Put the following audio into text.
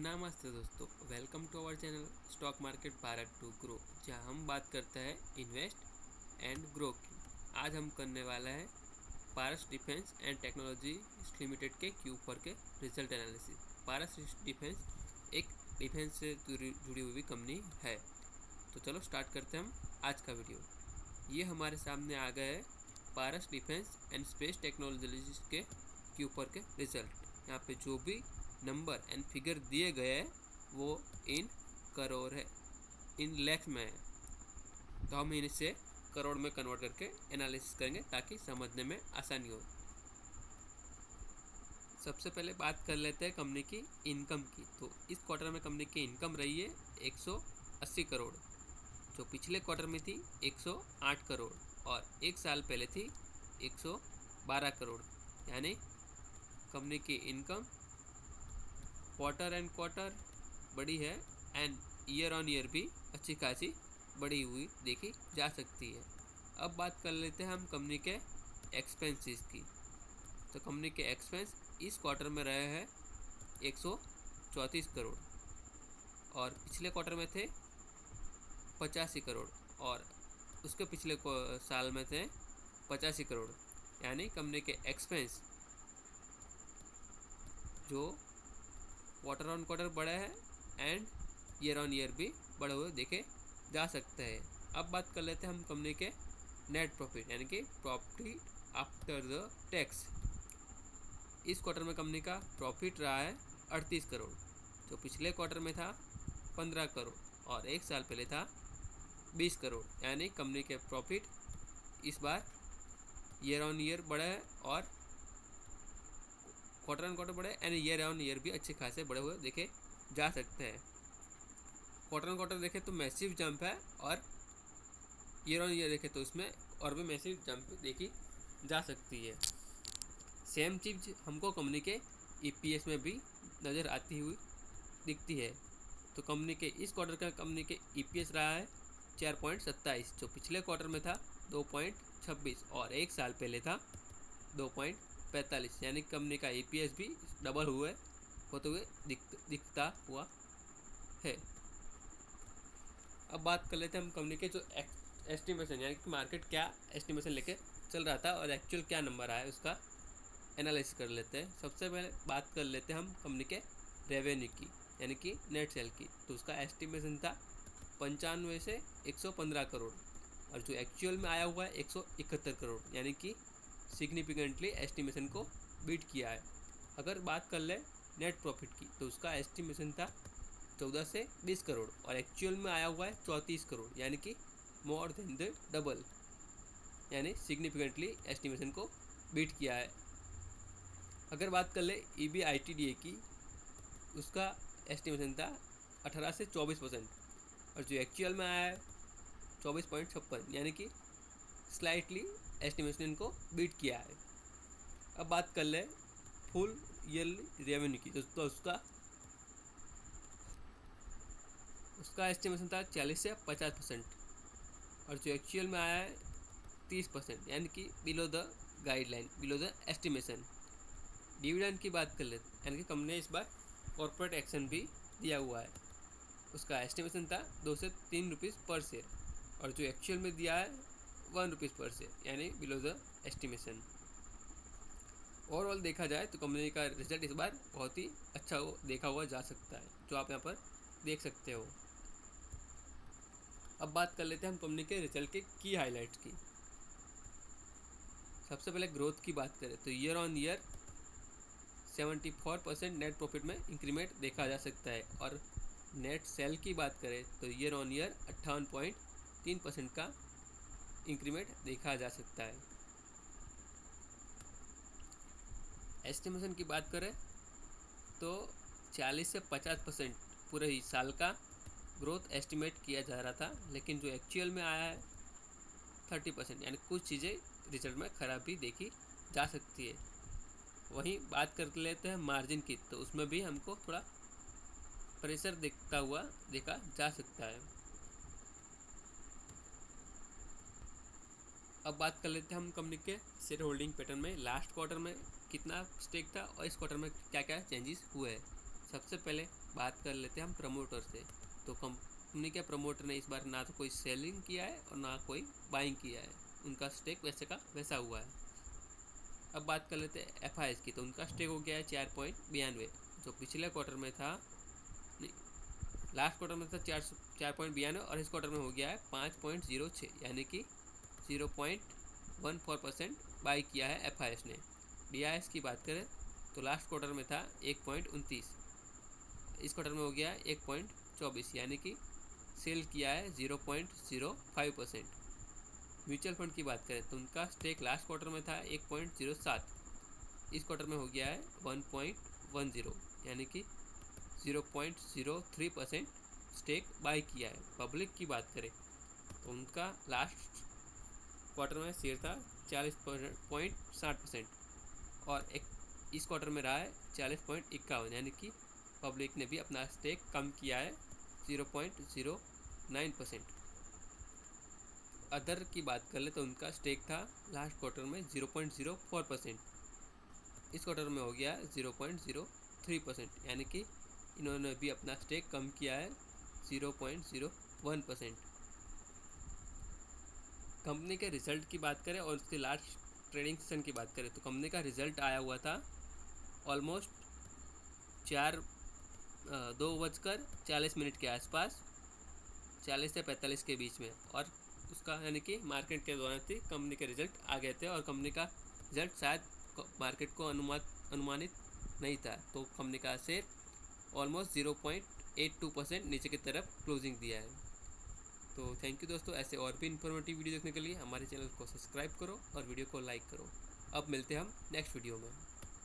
नमस्ते दोस्तों, welcome to our channel stock market Bharat to grow, जहां हम बात करते हैं इन्वेस्ट एंड ग्रो की। आज हम करने वाला है पारस डिफेंस एंड टेक्नोलॉजी लिमिटेड के Q4 के रिजल्ट एनालिसिस। पारस डिफेंस एक डिफेंस से जुड़ी हुई कंपनी है। तो चलो स्टार्ट करते हैं हम आज का वीडियो। ये हमारे सामने आ गए है पारस डिफेंस एंड स्पेस टेक्नोलॉजीज के Q4 के रिजल्ट। यहाँ पे जो भी नंबर एंड फिगर दिए गए हैं वो इन करोड़ है, इन लैक्स में है। तो हम इनसे करोड़ में कन्वर्ट करके एनालिसिस करेंगे ताकि समझने में आसानी हो। सबसे पहले बात कर लेते हैं कंपनी की इनकम की। तो इस क्वार्टर में कंपनी की इनकम रही है 180 करोड़, जो पिछले क्वार्टर में थी 108 करोड़ और एक साल पहले थी 112 करोड़। यानी कंपनी की इनकम क्वार्टर एंड क्वार्टर बड़ी है एंड ईयर ऑन ईयर भी अच्छी खासी बढ़ी हुई देखी जा सकती है। अब बात कर लेते हैं हम कंपनी के एक्सपेंसेस की। तो कंपनी के एक्सपेंस इस क्वार्टर में रहे हैं 134 करोड़ और पिछले क्वार्टर में थे 85 करोड़ और उसके पिछले साल में थे 85 करोड़। यानी कंपनी के एक्सपेंस जो क्वार्टर ऑन क्वार्टर बढ़े हैं एंड ईयर ऑन ईयर भी बढ़े हुए देखे जा सकते हैं। अब बात कर लेते हैं हम कंपनी के नेट प्रॉफिट, यानी कि प्रॉफिट आफ्टर द टैक्स। इस क्वार्टर में कंपनी का प्रॉफिट रहा है 38 करोड़, जो पिछले क्वार्टर में था 15 करोड़ और एक साल पहले था 20 करोड़। यानी कंपनी के प्रॉफिट इस बार ईयर ऑन ईयर बढ़े हैं और क्वार्टर ऑन क्वार्टर बढ़े एंड ईयर ऑन ईयर भी अच्छे खासे बढ़े हुए देखे जा सकते हैं। क्वार्टर ऑन क्वार्टर देखें तो मैसिव जंप है और ईयर ऑन ईयर देखें तो उसमें और भी मैसिव जंप देखी जा सकती है। सेम चीज़ हमको कंपनी के EPS में भी नज़र आती हुई दिखती है। तो कंपनी के इस क्वार्टर का कंपनी के EPS रहा है 4.27, जो पिछले क्वार्टर में था 2.26 और एक साल पहले था 2.45। यानी कंपनी का EPS भी डबल होते हुए दिखता हुआ है। अब बात कर लेते हैं हम कंपनी के जो एस्टिमेशन, यानी कि मार्केट क्या एस्टिमेशन लेके चल रहा था और एक्चुअल क्या नंबर आया उसका एनालिसिस कर लेते हैं। सबसे पहले बात कर लेते हैं हम कंपनी के रेवेन्यू की, यानी कि नेट सेल की। तो उसका एस्टिमेशन था 95 से 115 करोड़ और जो एक्चुअल में आया हुआ है 171 करोड़, यानी कि सिग्निफिकेंटली एस्टिमेशन को बीट किया है। अगर बात कर ले नेट प्रॉफिट की तो उसका एस्टिमेशन था 14 से 20 करोड़ और एक्चुअल में आया हुआ है 34 करोड़, यानी कि मोर देन द डबल, यानी सिग्निफिकेंटली एस्टिमेशन को बीट किया है। अगर बात कर ले EBITDA की, उसका एस्टिमेशन था 18 से 24% और जो एक्चुअल में आया है 24.56, यानी कि स्लाइटली एस्टिमेशन को बीट किया है। अब बात कर ले फुल ईयरली रेवेन्यू की, तो उसका एस्टिमेशन था 40 से 50% और जो एक्चुअल में आया है 30%, यानी कि below the guideline, below the estimation. Dividend की बात कर लेते, यानी कि कंपनी ने इस बार कॉर्पोरेट एक्शन भी दिया हुआ है। उसका एस्टिमेशन था 2 से 3 रुपीज़ पर शेयर और जो एक्चुअल में दिया है 1 रुपीज़ पर शेयर, यानी बिलो द एस्टिमेशन। ओवरऑल देखा जाए तो कंपनी का रिजल्ट इस बार बहुत ही अच्छा देखा हुआ जा सकता है, जो आप यहाँ पर देख सकते हो। अब बात कर लेते हैं हम कंपनी के रिजल्ट के की हाईलाइट्स की। सबसे पहले ग्रोथ की बात करें तो year on year 74% net profit में इंक्रीमेंट देखा जा सकता है और नेट सेल की बात करें तो ईयर ऑन ईयर 58.3% का इंक्रीमेंट देखा जा सकता है। एस्टिमेशन की बात करें तो 40 से 50% पूरे ही साल का ग्रोथ एस्टिमेट किया जा रहा था, लेकिन जो एक्चुअल में आया है 30%, यानी कुछ चीज़ें रिजल्ट में खराबी देखी जा सकती है। वहीं बात कर लेते हैं मार्जिन की, तो उसमें भी हमको थोड़ा प्रेशर दिखता हुआ देखा जा सकता है। अब बात कर लेते हैं हम कंपनी के शेयर होल्डिंग पैटर्न में लास्ट क्वार्टर में कितना स्टेक था और इस क्वार्टर में क्या क्या चेंजेस हुए हैं। सबसे पहले बात कर लेते हैं हम प्रमोटर से। तो कंपनी के प्रमोटर ने इस बार ना तो कोई सेलिंग किया है और ना कोई बाइंग किया है, उनका स्टेक वैसे का वैसा हुआ है। अब बात कर लेते हैं FIS की। तो उनका स्टेक हो गया है 4.92, जो पिछले क्वार्टर में था, नहीं लास्ट क्वार्टर में था 4.92 और इस क्वार्टर में हो गया है 5.06, यानी कि 0.14% बाई किया है FIS ने। DIS की बात करें तो लास्ट क्वार्टर में था 1.29, इस क्वार्टर में हो गया है 1.24, यानी कि सेल किया है 0.05%। म्यूचुअल फंड की बात करें तो उनका स्टेक लास्ट क्वार्टर में था 1.07, इस क्वार्टर में हो गया है 1.10, यानी कि 0.03% स्टेक बाई किया है। पब्लिक की बात करें तो उनका लास्ट क्वार्टर में शेयर था 40.60% और इस क्वार्टर में रहा है 40.51, यानी कि पब्लिक ने भी अपना स्टेक कम किया है 0.09%। अदर की बात कर ले तो उनका स्टेक था लास्ट क्वार्टर में 0.04%, इस क्वार्टर में हो गया 0.03%, यानी कि इन्होंने भी अपना स्टेक कम किया है 0.01%। कंपनी के रिजल्ट की बात करें और उसके लास्ट ट्रेडिंग सेशन की बात करें तो कंपनी का रिजल्ट आया हुआ था ऑलमोस्ट 2:40 के आसपास, 40 से 45 के बीच में, और उसका यानी कि मार्केट के दौरान थी कंपनी के रिजल्ट आ गए थे और कंपनी का रिजल्ट शायद मार्केट को अनुमानित नहीं था, तो कंपनी का शेयर ऑलमोस्ट 0.82% नीचे की तरफ क्लोजिंग दिया है। तो थैंक यू दोस्तों, ऐसे और भी इन्फॉर्मेटिव वीडियो देखने के लिए हमारे चैनल को सब्सक्राइब करो और वीडियो को लाइक करो। अब मिलते हैं हम नेक्स्ट वीडियो में।